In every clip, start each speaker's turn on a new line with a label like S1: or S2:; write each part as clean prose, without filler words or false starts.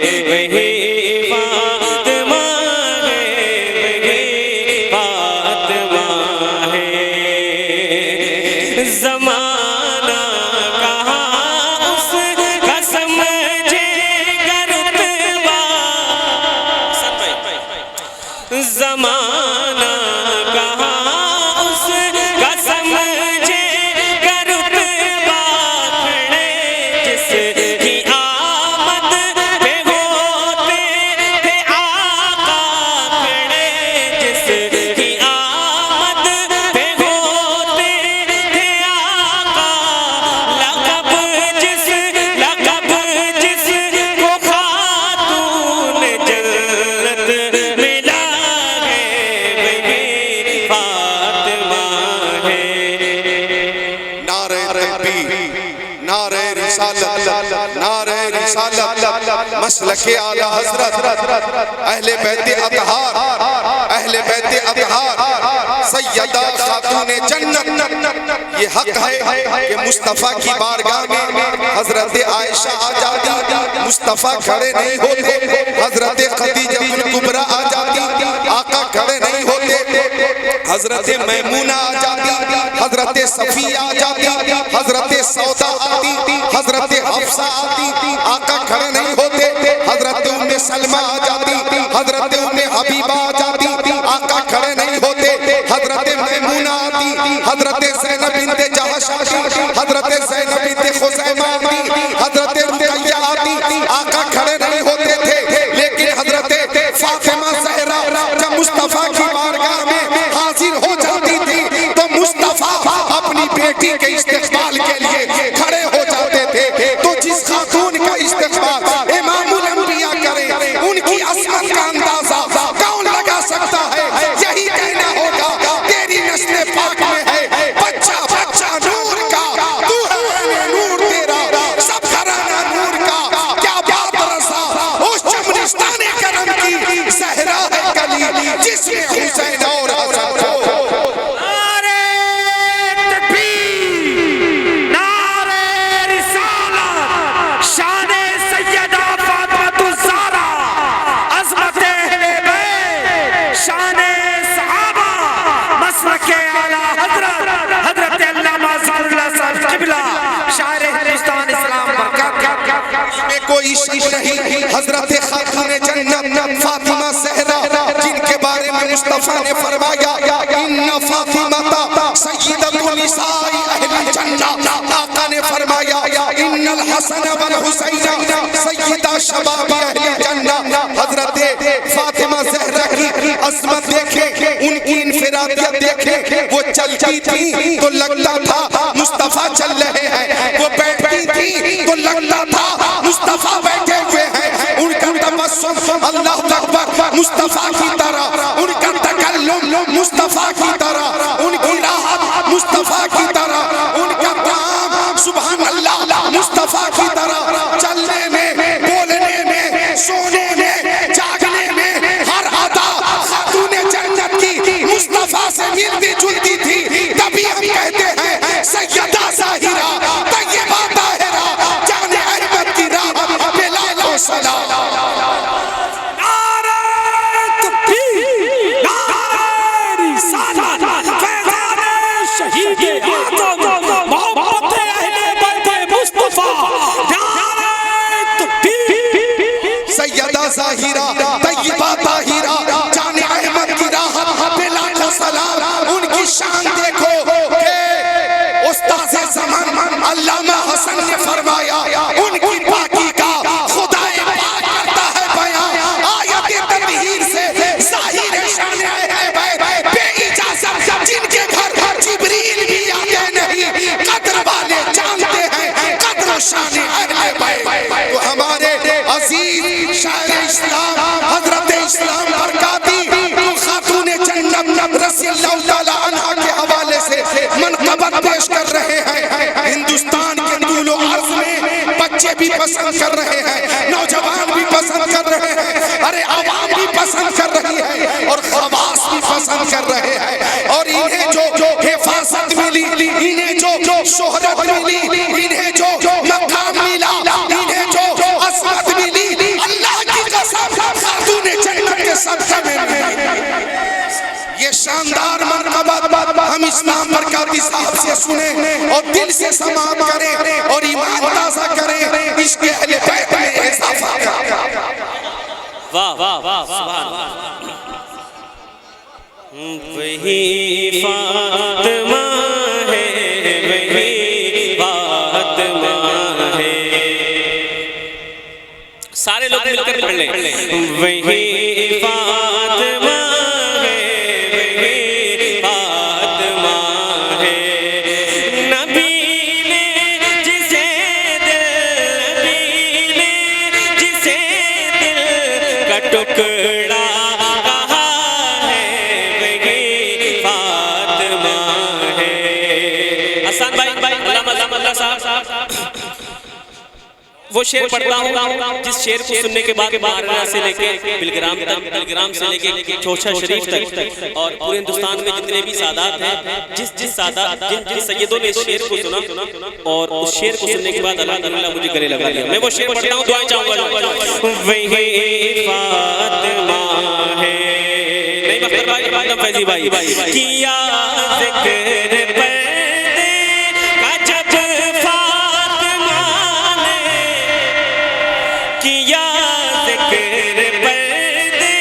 S1: وہی فاطمہ ہے، وہی فاطمہ ہے۔ زمانہ کہاں اس کا سمجھے گا رتبہ، زمانہ کہاں اس کا سمجھے گا رتبہ، کھڑے جس کی آمد پہ ہوتے تھے آقا، کھڑے جس کی آمد پہ ہوتے تھے آقا، لقب جس کو خاتون جنت ملا ہے، وہی فاطمہ ہے۔
S2: نعرہ تکبیر، نعرہ رسالت، نعرہ رسالت، مسلک اعلی حضرت، اہل بیت اطہار، اہل بیت اطہار، سیدہ خاتون جنت۔ یہ حق ہے کہ مصطفیٰ کی بارگاہ میں حضرت عائشہ آ جاتی، مصطفیٰ کھڑے نہیں ہوتے، حضرت خدیجہ الکبریٰ آ جاتی، آقا کھڑے نہیں ہوتے، حضرت میمونہ آ جاتی، حضرت صفیہ آ جاتی، حضرت سودا آتی، حضرت حفصہ آتی، آقا کھڑے نہیں ہوتے، حضرت ام سلمہ آ جاتی، حضرت ام حبیبہ آ جاتی، آقا کھڑے نہیں ہوتے، حضرت میمونہ آتی، حضرت زینب بنت جحش آتی، حضرت زینب بنت خزیمہ آتی، حضرت رقیہ آتی، آقا کھڑے نہیں ہوتے تھے، لیکن حضرت فاطمہ زہرا جب مصطفیٰ کی بارگاہ میں حاضر ہو جاتی تھی تو مصطفیٰ اپنی بیٹی کے استقبال کے لیے کھڑے ہو جاتے تھے۔ تو جس خاتون کا استقبال امام الانبیاء کرے، ان کی عظمت کا اندازہ کون لگا سکتا ہے؟ یہی کہنا ہوگا تیری نسل پاک میں ہے بچہ بچہ نور کا، تو ہے نور تیرا سب گھرانہ نور کا، کیا بات رسا اس چمنستان کرم کی، زہرا ہے گلی جس میں حسین اور حسن ہو۔
S3: نعرہ تکبیر، نعرہ رسالت، شان سیدہ فاطمہ الزہرا، عظمت اہل بیت، شان صحابہ، مسلک اعلی حضرت حضرت علامہ ظفر اللہ صاحب قبلہ، شاعر ہندوستان اسلام برکات۔
S2: میں کوئی شک نہیں، حضرت خاتون جنت فاطمہ زہرا جن کے بارے میں مصطفیٰ نے فرمایا ان فاطمہ سیدۃ نساء اہل الجنہ، آقا نے فرمایا ان الحسن والحسین سیدہ شباب اہل الجنہ۔ حضرت فاطمہ زہرا کی عظمت دیکھیں، ان کی انفرادیت دیکھیں، وہ چلتی تھی تو لگتا تھا مصطفیٰ چل رہے ہیں، وہ بیٹھتی تھی تو لگتا تھا مصطفیٰ بیٹھے ہوئے ہیں، ان کا تبسم اللہ اکبر مصطفیٰ کی طرح، ان کا تکلم مصطفیٰ کی طرح، ان کی راحت مصطفیٰ کی طرح، ان کا کام سبحان اللہ مصطفیٰ کی طرح، چلنے میں، بولنے میں، سونے میں، جاگنے میں، ہر ادا خاتون جنت کی مصطفیٰ سے ملتی جلتی تھی۔ تبھی ہم کہتے ہیں سیدہ ظاہرہ طیبہ طاہرہ جان احمد کی راہ پہ لاکھوں سلام۔
S3: نعرہ تکبیر، نعرہ رسالت، فیضان شہید اعظم، محبت اہل بیت مصطفیٰ، نعرہ تکبیر۔
S2: سیدہ ظاہرہ طیبہ طاہرہ جان احمد کی راہ پہ لاکھوں سلام۔ ان کی شان دیکھو کہ استاذ زمان علامہ حسن نے فرمایا ان کی پاکی کا خدا پاک کرتا ہے بیان، آیت تطہیر سے ظاہر شان اہل بیت بے اجازت جن کے گھر جبریل بھی آتے نہیں، قدر والے جانتے ہیں قدر و شان اہل بیت۔ تو ہمارے عزیز شاعر اسلام حضرت اسلام برکاتی خاتون جنت رضی اللہ تعالی عنہ کے حوالے سے منقبت پیش کر رہے ہیں۔ ہندوستان کے طول و عرض میں بچے بھی پسند کر رہے ہیں، نوجوان بھی پسند کر رہے ہیں، ارے عوام بھی پسند کر رہی ہے اور خواص بھی پسند کر رہے ہیں، اور انہیں جو حفاظت ملی، انہیں جو شہرت ملی، انہیں جو مقام ملا، انہیں جو عظمت ملی، اللہ اسلام برکاتی صاحب سے سنیں اور دل سے سماعت کریں اور ایمان تازہ کریں، عشق اہل بیت میں اضافہ کریں۔
S1: واہ واہ واہ سبحان اللہ۔ وہی فاطمہ ہے، وہی فاطمہ ہے، سارے لوگ مل کر پڑھ لیں۔ وہی فاطمہ ہے، وہی فاطمہ ہے، نبی نے جسے دل، نبی نے جسے دل کا ٹکڑا کہا ہے، وہی فاطمہ ہے۔ حسن بھائی اللہ صاحب وہ شعر پڑھتا ہوں جس شعر کو سننے کے بعد مہارانہ سے لے کے بلگرام تک، بلگرام سے لے کے چوچھا شریف تک اور پورے ہندوستان میں جتنے بھی سادات ہیں، جن سیدوں نے اس شعر کو سنا اور اس شعر کو سننے کے بعد الحمدللہ مجھے گلے لگا لیا۔ میں وہ شعر پڑھتا ہوں، دعائیں چاہوں گا۔ وہی فاطمہ ہے، نہیں مختار بھائی، مقدم فیضی بھائی، کیا ذکر پردے کا جب فاطمہ نے، کیا ذکر پردے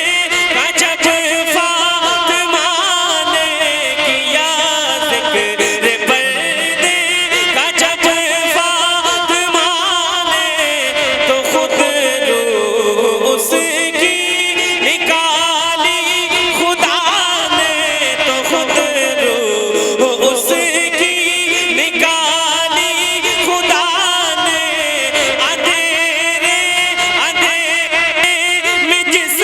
S1: کا جب فاطمہ نے، کیا ذکر پردے کا جب فاطمہ نے، تو خود روح اس کی نکالی خدا نے، تو خود روح اس کی نکالی خدا نے، اندھیرے میں جس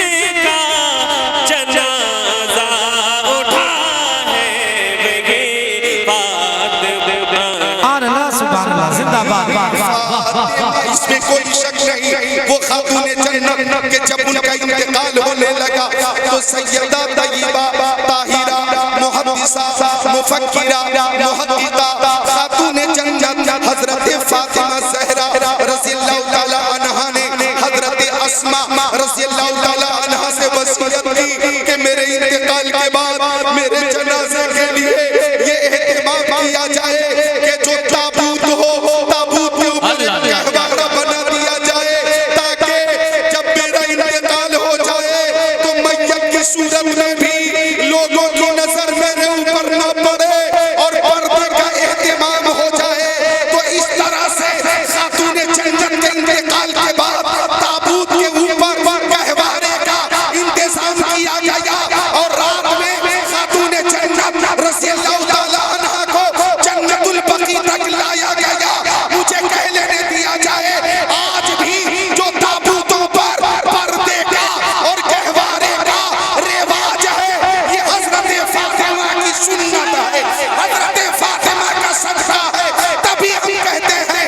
S1: کا جنازہ اٹھا ہے، وہی فاطمہ۔
S3: اللہ سبحان اللہ، زندہ باد۔
S2: اس میں کوئی شک نہیں، وہ خاتون جنت کہ جب ان کا انتقال ہونے لگا تو سیدہ طیبہ طاہرہ محدثہ مفکرہ محققہ خاتون جنت حضرت فاطمہ زہرا رضی اللہ تعالی عنہا نے حضرت اسماء رضی اللہ تعالی عنہا سے وصیت کی کہ میرے انتقال کے بعد میرے جنازے کے لیے یہ اہتمام کیا جائے کہ جو تابوت ہو، تابوت کے اوپر گہوارہ بنا دیا جائے تاکہ جب میرا انتقال ہو جائے تو میت کی صورت میں بھی لوگوں کی نظر میرے اوپر نہ پڑے اور پردے کا اہتمام ہو جائے۔ تو اس طرح سے خاتون جنت کے انتقال کے بعد تابوت کے اوپر گہوارے کا انتظام کیا گیا اور رات میں خاتون جنت رضی اللہ تعالی عنہا کو جنت البقیع تک لایا گیا۔ مجھے کہہ لینے دیا جائے، آج بھی جو تابوتوں پر پردے کا اور گہوارے کا رواج ہے، یہ حضرت فاطمہ کی سنت ہے، حضرت فاطمہ کا صدقہ ہے۔ تبھی ہم کہتے ہیں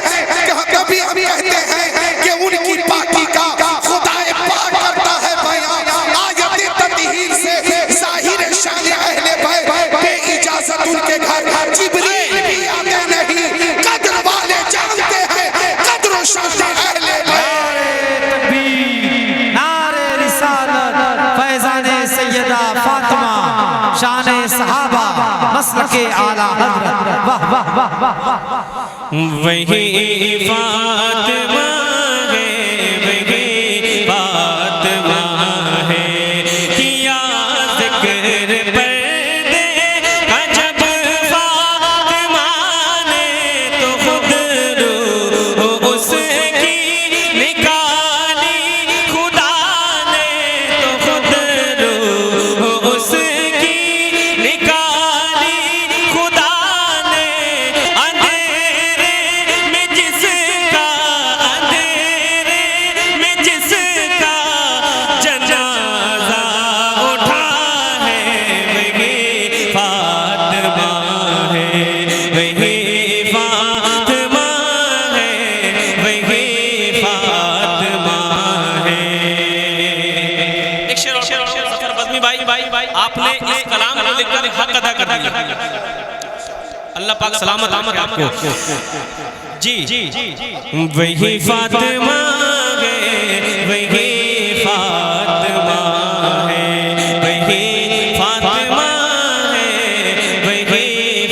S2: کہ ان کی پاکی کا خدا پاک کرتا ہے بیان۔ آیت تطہیر سے ظاہر شان اہل بیت، بے اجازت ان کے گھر جبریل بھی آتے نہیں۔ قدر والے جانتے ہیں قدر و شان اہل بیت۔
S3: نعرہ رسالت، فیضان سیدہ فاطمہ، شان صحابہ، مسلک اعلیٰ حضرت۔ واہ واہ واہ واہ۔
S1: وہی فاطمہ ہے، وہی فاطمہ ہے، کیا ذکر پردے کا جب فاطمہ نے، تو خود روح اس کی نکالی خدا نے، تو خود روح اس کی نکالی خدا نے، اندھیرے میں جس کا، اندھیرے میں جس کا جنازہ اٹھا ہے، وہی فاطمہ ہے، وہی فاطمہ ہے، وہی فاطمہ ہے۔ ایک شعر اور ظفر بزمی بھائی، آپ نے اس کلام کو لکھ کر حق ادا کر دیا۔ اللہ پاک سلامت آمد آپ کو۔ جی وہی فاطمہ ہے، وہی فاطمہ ہے، وہی فاطمہ ہے، وہی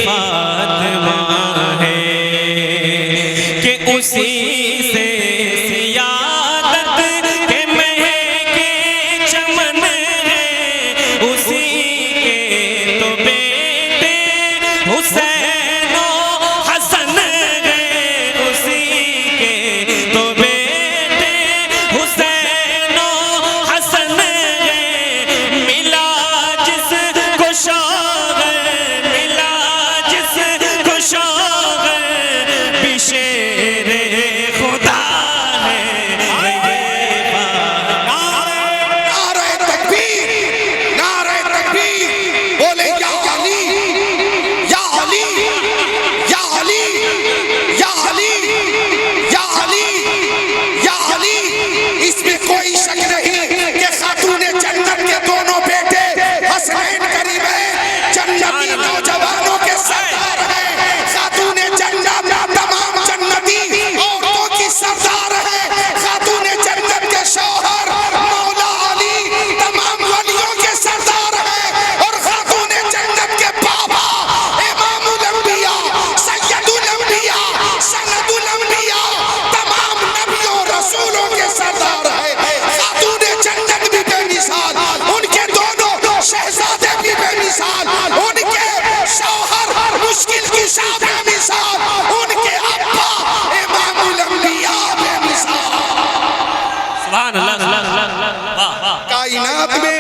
S2: کائنات میں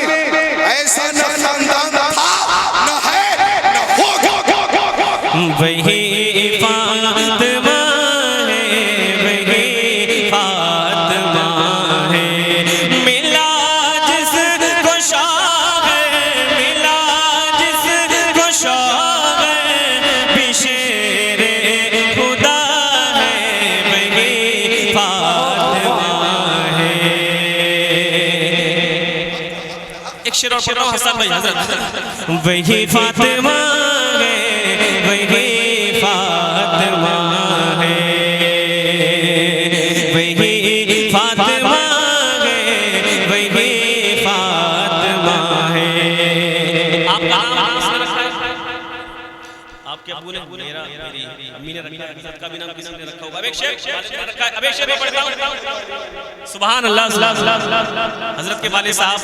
S2: ایسا نہ خاندان تھا نہ ہے نہ ہوگا
S1: وہی فاطمہ ہے وہی فاطمہ ہے ملا جس کو شاہ ملا جس کو شاہ بشیر خدا ہے وہی فاطمہ ہے ایک شعر اور پڑھو حسن بھائی حضرت وہی فاطمہ ہے وہی فاطمہ ہے وہی فاطمہ ہے وہی فاطمہ ہے آپ کا نام کس نے رکھا ہے آپ کیا بولے میرا میری امی نے رکھا ہے حضرت کا بھی نام کس نے رکھا ہوگا اب ایک شیخ رکھا ہے اب ایک شیخ میں پڑھتا ہوں سبحان اللہ حضرت کے والد صاحب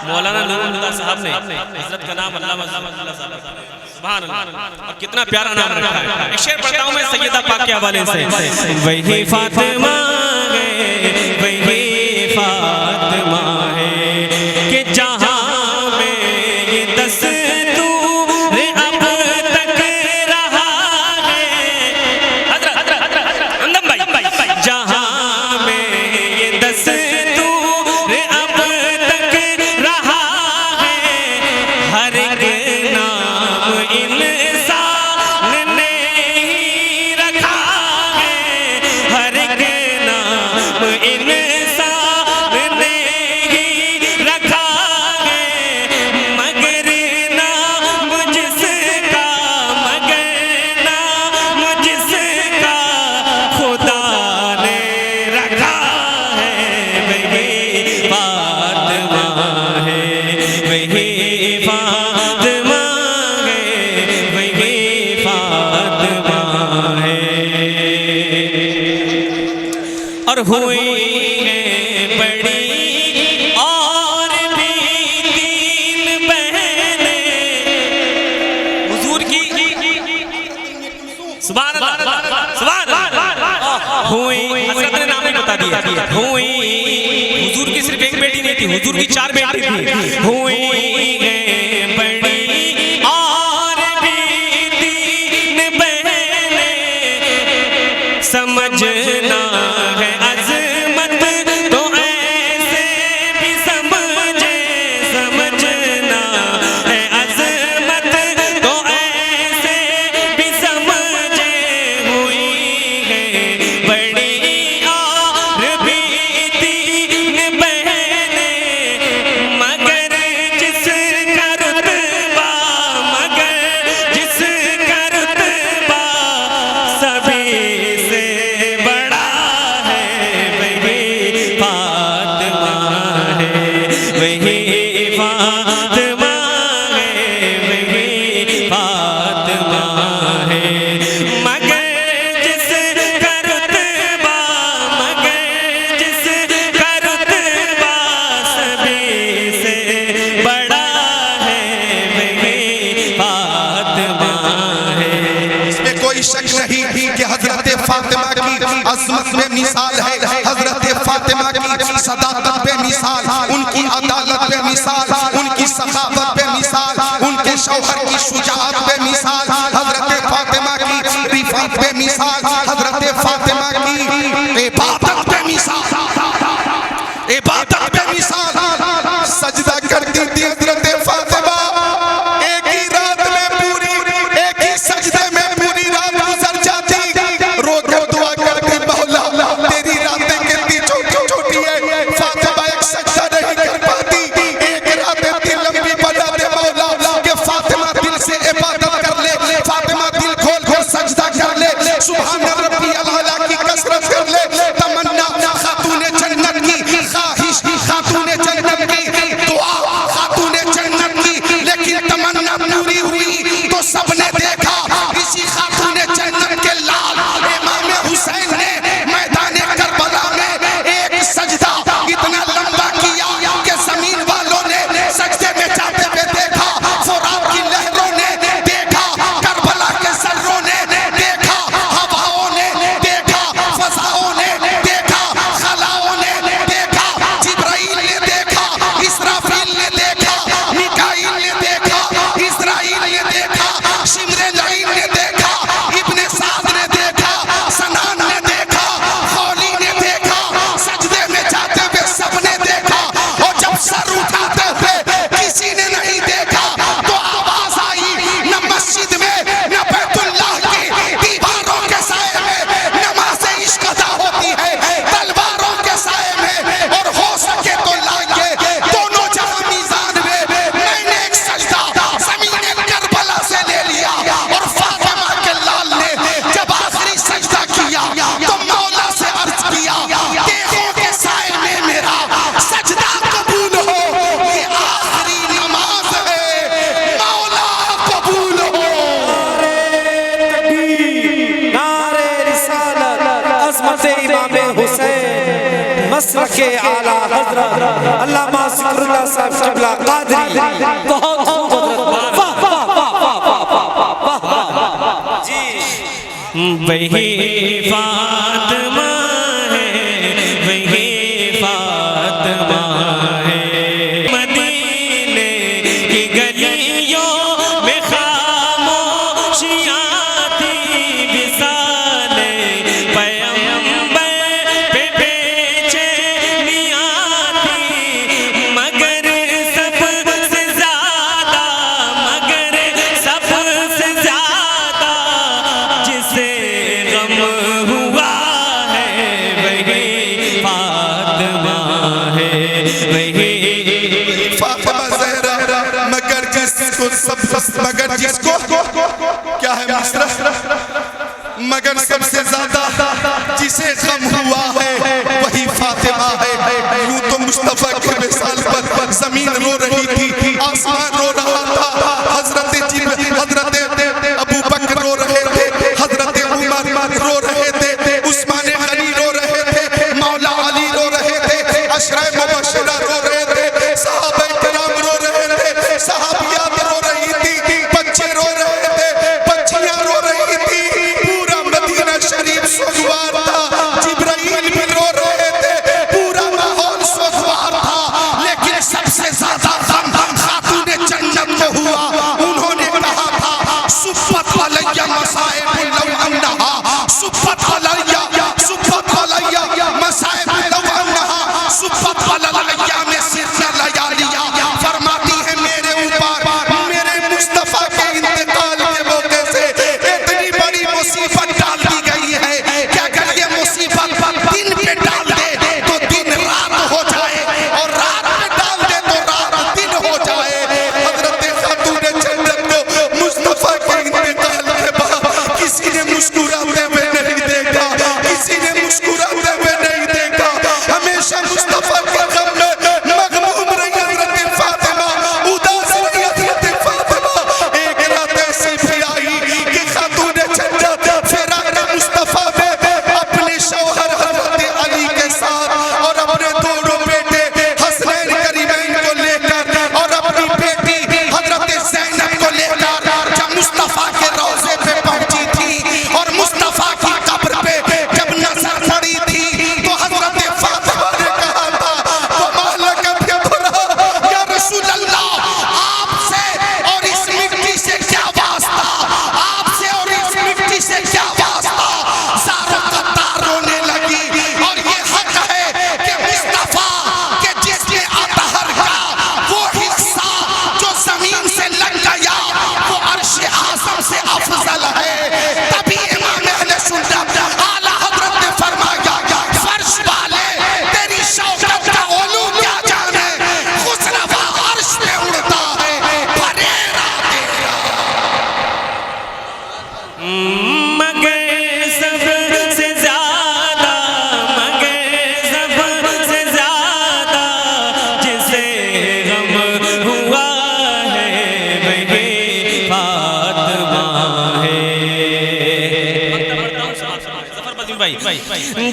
S1: مولانا نور اللہ صاحب نے حضرت کا نام علامہ صاحب سبحان اللہ اور کتنا پیارا نام رکھا ہے ایک شعر پڑھتا ہوں میں سیدہ پاک کے حوالے سے وہی فاطمہ ہے وہی فاطمہ ہے کہ جہاں میں یہ دستور اب تک رہا ہے حضرت اندم بھائی جہاں میں یہ دستور اب تک رہا ہے ہر ایک نام انسان نے ہی رکھا ہے ہر ایک نام انسان نے ہی رکھا ہے مگر نام جس کا خدا نے رکھا ہے وہی فاطمہ ہے وہی فاطمہ ہے وہی فاطمہ ہے اور ہوئی ہے بڑی اور بھی تین بہنیں حضور کی سبحان اللہ سبحان اللہ ہوئی حضرت نے نام نہیں بتا دیا ہوئی حضور کی صرف ایک بیٹی نہیں تھی حضور کی 4 بیٹی تھی ہوئی ہے بڑی اور بھی تین بہنیں سمجھنا ہے عظمت تو ایسے بھی سمجھے سمجھنا ہے عظمت تو ایسے بھی سمجھے ہوئی ہے بڑی اور بھی تین بہنیں مگر جس کا رتبہ سبھی سے بڑا ہے وہی فاطمہ ہے وہی فاطمہ ہے وہی فاطمہ ہے مگر جس کا رتبہ سبھی سے بڑا ہے وہی فاطمہ ہے
S2: اس میں کوئی شک نہیں کہ حضرت فاطمہ کی عظمت میں مثال ہے حضرت فاطمہ کی صداقت پہ مثال ان کی عدالت پہ مثال ان کی سخاوت پہ مثال ان کے شوہر کی شجاعت پہ مثال حضرت فاطمہ کی رفعت پہ مثال حضرت فاطمہ کی عبادت پہ مثال سجدہ کرتی تھی حضرت فاطمہ ایک ہی رات میں پوری ایک ہی سجدے میں پوری رات گزر جاتی رو کے دعا کرتی مولا تیری راتیں کتنی چھوٹی ہے فاطمہ ایک سجدہ نہیں کر پاتی ایک رات اتنی لمبی بنا دے مولا کہ فاطمہ دل سے عبادت
S3: مسلک اعلیٰ حضرت علامہ ذکر اللہ صاحب قبلہ قادری بہت خوبصورت
S1: وہی فاطمہ ہے وہی فاطمہ ہے مدینے کی گلیوں میں خاموشیاں تھی وصال پیغمبر پہ بے چینیاں تھی مگر سب سے زیادہ جسے غم ہوا ہے وہی فاطمہ ہے وہی
S2: فاطمہ زہرا مگر جس کو کیا ہے مصرف مگر سب سے زیادہ جسے غم ہوا ہے وہی فاطمہ ہے یوں تو مصطفیٰ کے وصال پر زمین رو رہی تھی آسمان رو رہا تھا حضرت ابو بکر رو رہے تھے حضرت عمر رو رہے تھے عثمان غنی رو رہے تھے مولا علی رو رہے تھے عشرہ مبشرہ رو رہے تھے صحابہ کرام رو رہے تھے صحابیات رو رہی تھی بچے رو رہے تھے بچیاں رو رہی تھی پورا مدینہ شریف سوگوار تھا جبرائیل بھی رو رہے تھے پورا ماحول سوگوار تھا لیکن سب سے زیادہ غم خاتون جنت کو ہوا انہوں نے کہا تھا صفت علیہ مصائب لو انہا صفت علیہ مصائب لو انہا صفت علیہ میں سرنا لیالیا فرماتی ہے میرے اوپر میرے مصطفیٰ کے انتقال کے موقع سے اتنی بڑی مصیبت ڈال دی گئی ہے کہ اگر یہ مصیبت دن پہ ڈال دے تو دن رات ہو جائے اور رات پہ ڈال دے تو رات دن ہو جائے حضرت خاتون جنت کو مصطفیٰ کے انتقال کے بعد کسی نے مسکراتے ہوئے نہیں دیکھا کسی نے مسکراتے ہوئے نہیں دیکھا ہمیشہ مصطفیٰ کے غم میں مغموم رہی حضرت فاطمہ اداس رہی حضرت فاطمہ ایک رات ایسی بھی آئی کہ خاتون جنت فراق مصطفیٰ میں اپنے شوہر حضرت علی کے ساتھ اور اپنے دونوں بیٹے حسنین کریمین کو لے کر اور اپنی بیٹی حضرت زینب کو لے کر جب مصطفیٰ کے روضے پہ پہنچی تھی اور مصطفیٰ کی قبر پہ جب نظر پڑی تھی تو حضرت فاطمہ نے کہا تھا وَمَالَكَ بِضُرَا یا رسول اللہ آپ سے اور اس مٹی سے کیا واسطہ آپ سے اور اس مٹی سے کیا واسطہ زارو قطار رونے لگی اور یہ حق ہے کہ مصطفیٰ کے جسم اطہر کا وہ حصہ جو زمین سے لگ گیا وہ عرش اعظم سے افضل ہے تبھی امام اہل سنت اعلیٰ حضرت نے فرمایا فرش والے تیری شوکت کا علو کیا جانے خسروا عرش پہ اڑتا ہے پریرا تیرا
S1: مگر سب سے زیادہ جسے غم ہوا ہے وہی فاطمہ ہے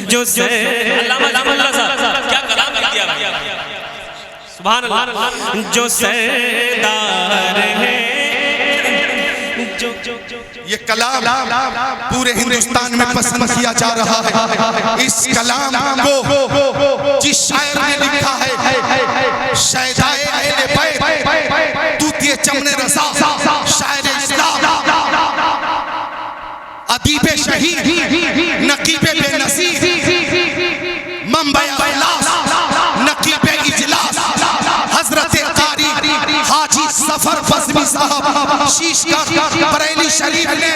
S1: جو سے علامہ صاحب کیا کلام کر دیا سبحان اللہ جو سردار ہے
S2: یہ کلام پورے ہندوستان میں پسند کیا جا رہا ہے اس کلام کو جس شاعر نے لکھا ہے شہدائے اہل بیت توتیہ چمن رضا شاعر اسلام ادیب شہید نقیب بے نصیر منبع اخلاص نقیب اجلاس حضرت قاری حاجی ظفر فضلی صاحب شیش بریلی شریف نے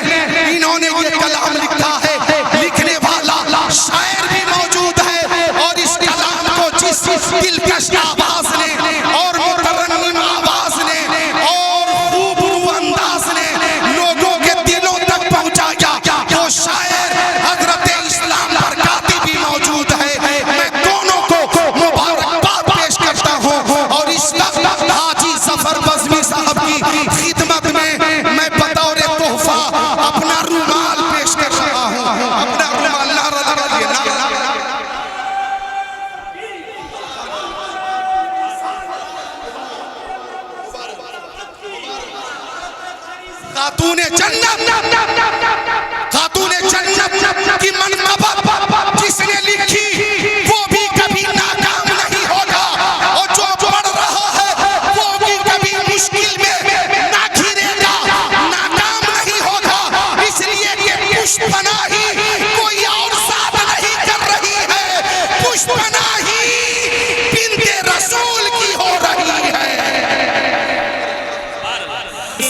S2: انہوں نے یہ کلام لکھا ہے لکھنے والا شاعر بھی موجود ہے اور اس کلام کو جس دلکش آواز نے اور مترنم آواز نے اور خوب رو انداز نے لوگوں کے دلوں تک پہنچایا وہ شاعر حضرت اسلام برکاتی بھی موجود ہے میں دونوں کو مبارکباد پیش کرتا ہوں اور اس وقت حاجی ظفر فضلی صاحب کی خدمت میں میں بطور تحفہ اپنا رومال پیش کر رہا ہوں اپنا رومال نعرہ لگائیے خاتون جنت کی منقبت جس نے لکھی وہ بھی کبھی ناکام نہیں ہوگا، اور جو پڑھ رہا ہے وہ بھی کبھی مشکل میں نہ گھرے گا، ناکام نہیں ہوگا، اس لیے کہ پشت پناہی کوئی اور ذات نہیں کر رہی ہے، پشت پناہی بنت رسول کی ہو رہی ہے۔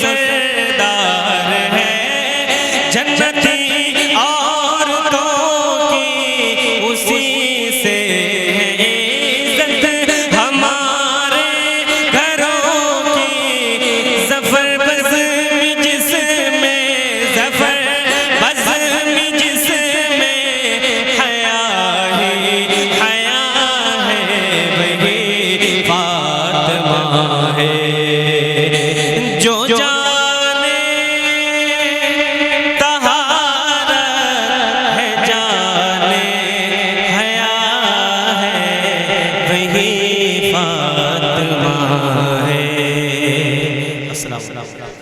S1: سردار ہے جنتی عورتوں کی، اسی سے ہے عزت ہمارے گھروں کی، ظفر بزم جس میں، ظفر بزم جس میں حیا ہی حیا ہے، وہی فاطمہ ہے جو جانے طہارت ہے، جانے حیا ہے، وہی فاطمہ ہے۔ السلام علیکم۔